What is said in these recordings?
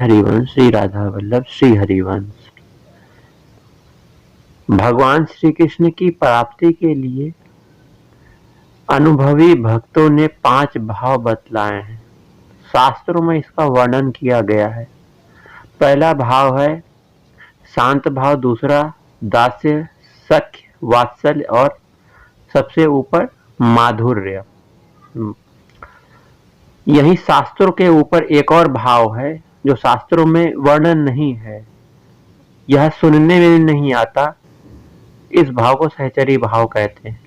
हरिवंश, श्री राधा वल्लभ, श्री हरिवंश। भगवान श्री कृष्ण की प्राप्ति के लिए अनुभवी भक्तों ने 5 भाव बतलाए हैं। शास्त्रों में इसका वर्णन किया गया है। पहला भाव है शांत भाव, दूसरा दास्य, सख्य, वात्सल्य और सबसे ऊपर माधुर्य। यही शास्त्रों के ऊपर एक और भाव है जो शास्त्रों में वर्णन नहीं है, यह सुनने में नहीं आता। इस भाव को सहचरी भाव कहते हैं।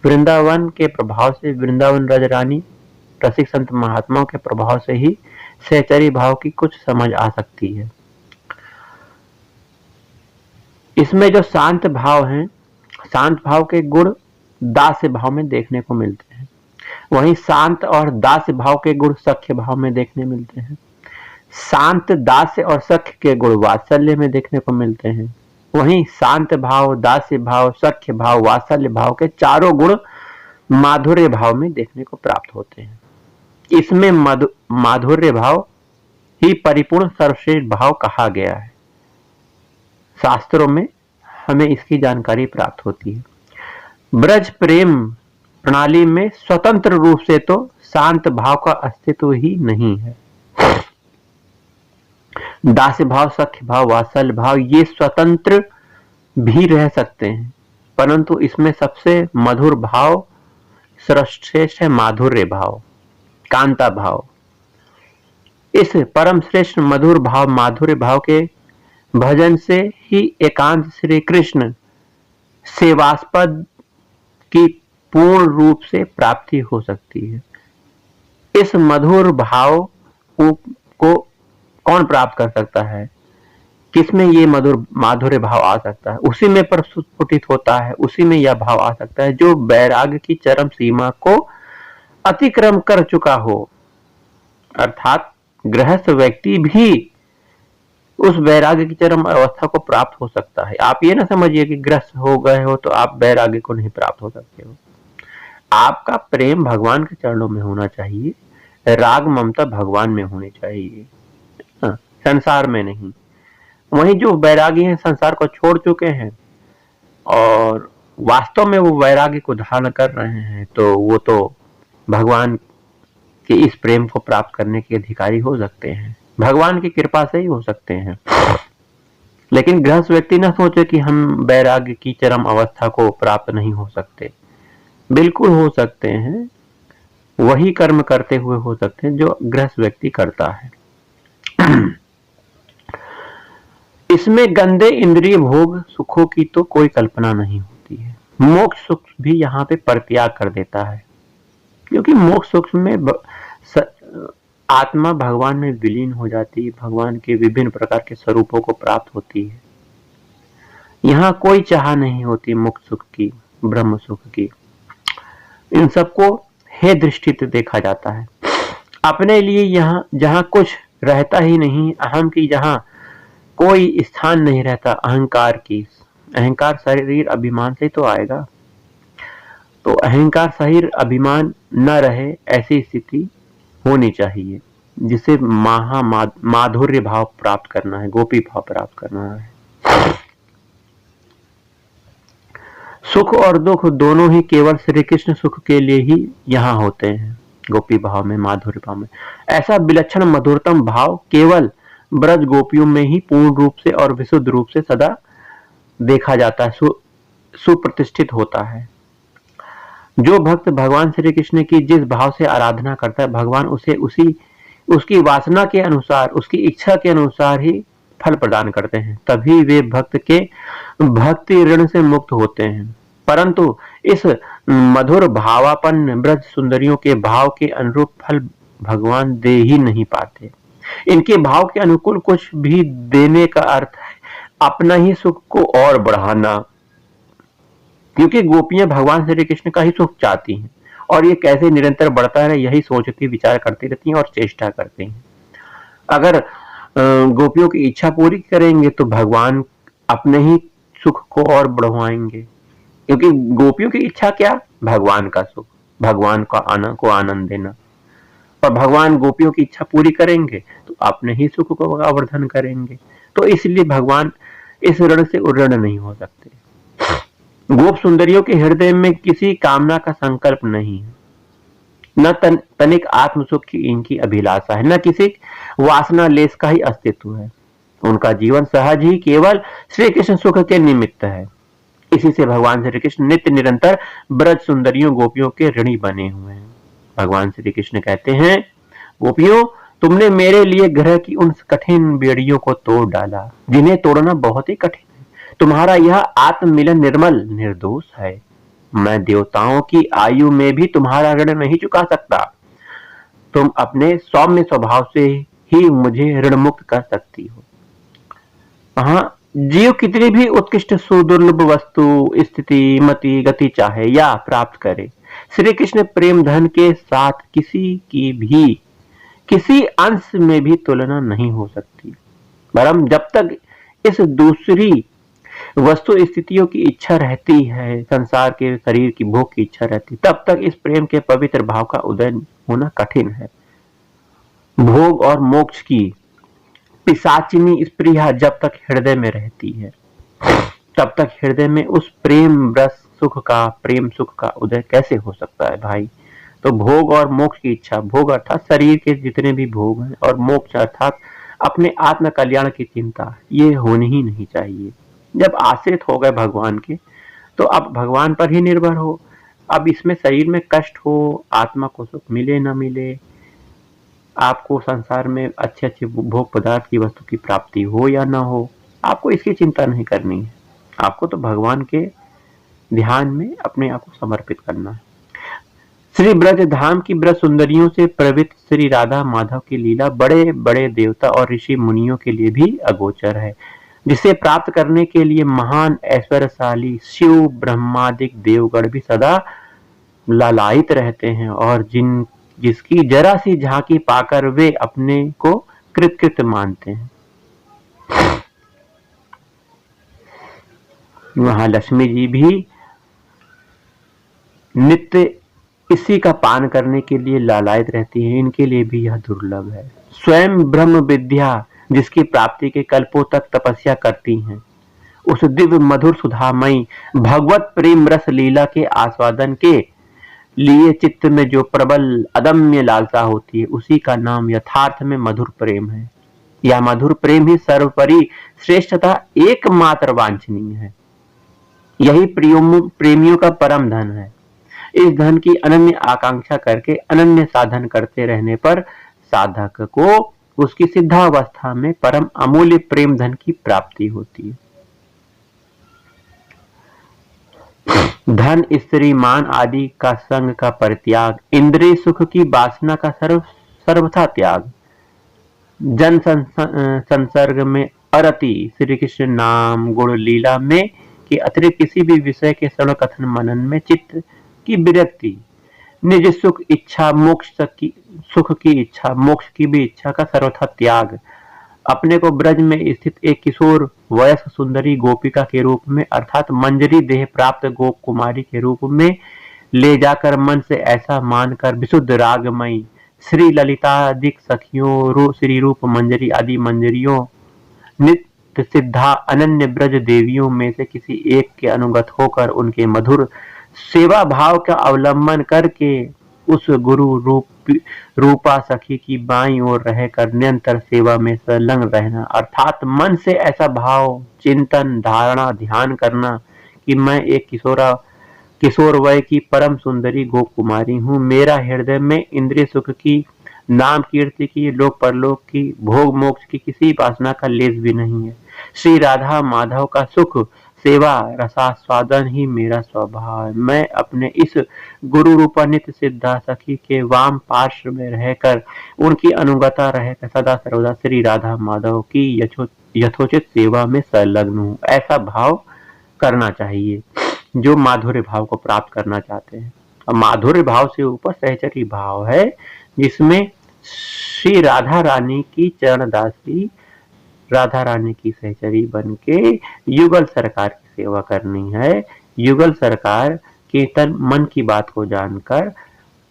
वृंदावन के प्रभाव से, वृंदावन राजरानी रसिक संत महात्माओं के प्रभाव से ही सहचरी भाव की कुछ समझ आ सकती है। इसमें जो शांत भाव हैं, शांत भाव के गुण दास्य भाव में देखने को मिलते हैं। वहीं शांत और दास्य भाव के गुण सख्य भाव में देखने मिलते हैं। शांत, दास्य और सख्य के गुण वात्सल्य में देखने को मिलते हैं। वहीं शांत भाव, दास्य भाव, सख्य भाव, वात्सल्य भाव के चारों गुण माधुर्य भाव में देखने को प्राप्त होते हैं। इसमें माधुर्य भाव ही परिपूर्ण सर्वश्रेष्ठ भाव कहा गया है। शास्त्रों में हमें इसकी जानकारी प्राप्त होती है। ब्रज प्रेम प्रणाली में स्वतंत्र रूप से तो शांत भाव का अस्तित्व ही नहीं है। दास्य भाव, सख्य भाव, वात्सल्य भाव ये स्वतंत्र भी रह सकते हैं, परंतु इसमें सबसे मधुर भाव सर्वश्रेष्ठ है माधुर्य भाव, कांता भाव। इस परम श्रेष्ठ मधुर भाव, माधुर्य भाव के भजन से ही एकांत श्री कृष्ण सेवास्पद की पूर्ण रूप से प्राप्ति हो सकती है। इस मधुर भाव को कौन प्राप्त कर सकता है? किसमें ये माधुर्य भाव आ सकता है? उसी में प्रस्फुटित होता है, उसी में यह भाव आ सकता है जो वैराग्य की चरम सीमा को अतिक्रम कर चुका हो। अर्थात गृहस्थ व्यक्ति भी उस वैराग्य की चरम अवस्था को प्राप्त हो सकता है। आप ये ना समझिए कि ग्रस्त हो गए हो तो आप वैराग्य को नहीं प्राप्त हो सकते हो। आपका प्रेम भगवान के चरणों में होना चाहिए, राग ममता भगवान में होनी चाहिए, संसार में नहीं। वहीं जो वैरागी हैं संसार को छोड़ चुके हैं और वास्तव में वो वैराग्य को धारण कर रहे हैं, तो वो तो भगवान के इस प्रेम को प्राप्त करने के अधिकारी हो सकते हैं, भगवान की कृपा से ही हो सकते हैं। लेकिन गृहस्थ व्यक्ति न सोचे कि हम वैराग्य की चरम अवस्था को प्राप्त नहीं हो सकते। बिल्कुल हो सकते हैं, वही कर्म करते हुए हो सकते हैं जो गृहस्थ व्यक्ति करता है। इसमें गंदे इंद्रिय भोग सुखों की तो कोई कल्पना नहीं होती है। मोक्ष सुख भी यहाँ पे परित्याग कर देता है, क्योंकि मोक्ष सुख में आत्मा भगवान में विलीन हो जाती है, भगवान के विभिन्न प्रकार के स्वरूपों को प्राप्त होती है। यहाँ कोई चाह नहीं होती मोक्ष सुख की, ब्रह्म सुख की। इन सबको हे दृष्टि से देखा जाता है। अपने लिए यहाँ जहाँ कुछ रहता ही नहीं, अहम की जहाँ कोई स्थान नहीं रहता, अहंकार की, अहंकार शरीर अभिमान से तो आएगा। तो अहंकार शरीर अभिमान न रहे ऐसी स्थिति होनी चाहिए, जिसे माधुर्य भाव प्राप्त करना है, गोपी भाव प्राप्त करना है। सुख और दुख दोनों ही केवल श्री कृष्ण सुख के लिए ही यहाँ होते हैं। गोपी भाव में, माधुर्य भाव में ऐसा विलक्षण मधुरतम भाव केवल ब्रज गोपियों में ही पूर्ण रूप से और विशुद्ध रूप से सदा देखा जाता है, सुप्रतिष्ठित होता है। जो भक्त भगवान श्री कृष्ण की जिस भाव से आराधना करता है, भगवान उसे उसकी वासना के अनुसार, उसकी इच्छा के अनुसार ही फल प्रदान करते हैं। तभी वे भक्त के भक्ति ऋण से मुक्त होते हैं। परंतु इस मधुर भावापन्न ब्रज सुंदरियों के भाव के अनुरूप फल भगवान दे ही नहीं पाते। इनके भाव के अनुकूल कुछ भी देने का अर्थ है अपना ही सुख को और बढ़ाना, क्योंकि गोपियां भगवान श्री कृष्ण का ही सुख चाहती हैं और ये कैसे निरंतर बढ़ता रहे यही सोचती, विचार करती रहती हैं और चेष्टा करती हैं। अगर गोपियों की इच्छा पूरी करेंगे तो भगवान अपने ही सुख को और बढ़वाएंगे, क्योंकि गोपियों की इच्छा क्या? भगवान का सुख, भगवान का को आनंद देना। और भगवान गोपियों की इच्छा पूरी करेंगे तो अपने ही सुख को आवर्धन करेंगे। तो इसलिए भगवान इस ऋण से उऋण नहीं हो सकते। गोप सुंदरियों के हृदय में किसी कामना का संकल्प नहीं है, न तनिक आत्म सुख की इनकी अभिलाषा है, न किसी वासना लेस का ही अस्तित्व है। उनका जीवन सहज ही केवल श्री कृष्ण सुख के निमित्त है। इसी से भगवान श्री कृष्ण नित्य निरंतर ब्रज सुंदरियों गोपियों के ऋणी बने हुए हैं। भगवान श्री कृष्ण कहते हैं, गोपियों तुमने मेरे लिए ग्रह की उन कठिन बेड़ियों को तोड़ डाला जिन्हें तोड़ना बहुत ही कठिन है। तुम्हारा यह आत्म मिलन निर्मल निर्दोष है। मैं देवताओं की आयु में भी तुम्हारा ऋण नहीं चुका सकता। तुम अपने सौम्य स्वभाव से ही मुझे ऋण मुक्त कर सकती हो। हाँ, जीव कितनी भी उत्कृष्ट सुदुर्लभ वस्तु स्थिति मति गति चाहे या प्राप्त करे, श्री कृष्ण प्रेम धन के साथ किसी की भी किसी अंश में भी तुलना नहीं हो सकती। परम जब तक इस दूसरी वस्तु स्थितियों की इच्छा रहती है, संसार के शरीर की भोग की इच्छा रहती, तब तक इस प्रेम के पवित्र भाव का उदय होना कठिन है। भोग और मोक्ष की पिशाचिनी स्पृहा जब तक हृदय में रहती है, तब तक हृदय में उस प्रेम रस प्रेम सुख का उदय कैसे हो सकता है भाई। तो भोग और मोक्ष की इच्छा, भोग अर्थात शरीर के जितने भी भोग हैं, और मोक्ष अर्थात अपने आत्म कल्याण की चिंता, ये होनी ही नहीं चाहिए। जब आश्रित हो गए भगवान के तो अब भगवान पर ही निर्भर हो। अब इसमें शरीर में कष्ट हो, आत्मा को सुख मिले न मिले, आपको संसार में अच्छे अच्छे भोग पदार्थ की वस्तु की प्राप्ति हो या ना हो, आपको इसकी चिंता नहीं करनी है। आपको तो भगवान के ध्यान में अपने आप को समर्पित करना है। श्री ब्रज धाम की ब्रज सुंदरियों से प्रवृत्त श्री राधा माधव की लीला बड़े बड़े देवता और ऋषि मुनियों के लिए भी अगोचर है, जिसे प्राप्त करने के लिए महान ऐश्वर्यशाली शिव ब्रह्मादिक देवगण भी सदा लालायित रहते हैं, और जिसकी जरा सी झांकी पाकर वे अपने को कृतकृत मानते हैं। महालक्ष्मी जी भी नित्य इसी का पान करने के लिए लालायित रहती हैं, इनके लिए भी यह दुर्लभ है। स्वयं ब्रह्म विद्या जिसकी प्राप्ति के कल्पों तक तपस्या करती हैं, उस दिव्य मधुर सुधामयी भगवत प्रेम रस लीला के आस्वादन के लिए चित्त में जो प्रबल अदम्य लालसा होती है, उसी का नाम यथार्थ में मधुर प्रेम है। यह मधुर प्रेम ही सर्वोपरि श्रेष्ठता एकमात्र वांछनीय है। यही प्रेमियों का परम धन है। इस धन की अनन्य आकांक्षा करके अनन्य साधन करते रहने पर साधक को उसकी सिद्धावस्था में परम अमूल्य प्रेम धन की प्राप्ति होती है। धन स्त्री मान आदि का संग का परित्याग, इंद्रिय सुख की वासना का सर्वथा त्याग, जन संसर्ग में अरति, श्री कृष्ण नाम गुण लीला में के अतिरिक्त किसी भी विषय के श्रवण कथन मनन में चित्त की विरक्ति, निज सुख इच्छा मोक्ष सुख की इच्छा मोक्ष की भी इच्छा का सर्वथा त्याग, अपने को ब्रज में स्थित एक किशोर वयस्क सुंदरी गोपिका के रूप में अर्थात मंजरी देह प्राप्त गोप कुमारी के रूप में ले जाकर मन से ऐसा मानकर विशुद्ध रागमयी श्री ललितादिक सखियों श्री रूप मंजरी आदि मंजरियों नित्य सिद्धा अनन्य ब्रज देवियों में से किसी एक के अनुगत होकर उनके मधुर सेवा भाव का अवलंबन करके उस गुरु रूपा सखी की बाईं ओर रहकर निरंतर सेवा में संलग्न रहना, अर्थात मन से ऐसा भाव चिंतन धारणा ध्यान करना कि मैं एक किशोर वय की परम सुंदरी गोप कुमारी हूँ। मेरा हृदय में इंद्रिय सुख की, नाम कीर्ति की, लोक परलोक की, भोग मोक्ष की किसी वासना का लेस भी नहीं है। श्री राधा माधव का सुख सेवा रसास्वादन ही मेरा स्वभाव है। मैं अपने इस गुरु रूपा नित्य सिद्धा सखी के वाम पार्श्व में रहकर उनकी अनुगता रहकर सदा सर्वदा श्री राधा माधव की यथोचित सेवा में संलग्न हूँ। ऐसा भाव करना चाहिए जो माधुर्य भाव को प्राप्त करना चाहते हैं। और माधुर्य भाव से ऊपर सहचरी भाव है, जिसमें श्री राधा रानी की चरणदासी, राधा रानी की सहचरी बन के युगल सरकार की सेवा करनी है। युगल सरकार के तन मन की बात को जानकर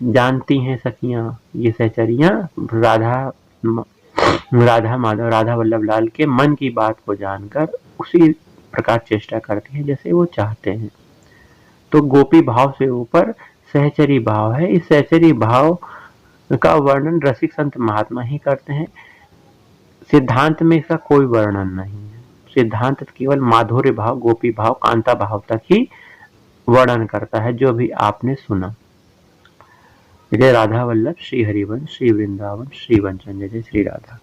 जानती हैं सखियां ये सहचरियां राधा माधव राधा वल्लभ लाल के मन की बात को जानकर उसी प्रकार चेष्टा करती हैं जैसे वो चाहते हैं। तो गोपी भाव से ऊपर सहचरी भाव है। इस सहचरी भाव का वर्णन रसिक संत महात्मा ही करते हैं। सिद्धांत में इसका कोई वर्णन नहीं है। सिद्धांत केवल माधुर्य भाव, गोपी भाव, कांता भाव तक ही वर्णन करता है, जो भी आपने सुना। जय राधा वल्लभ, श्री हरिवंश, श्री वृंदावन, श्री वंचन। जय श्री राधा।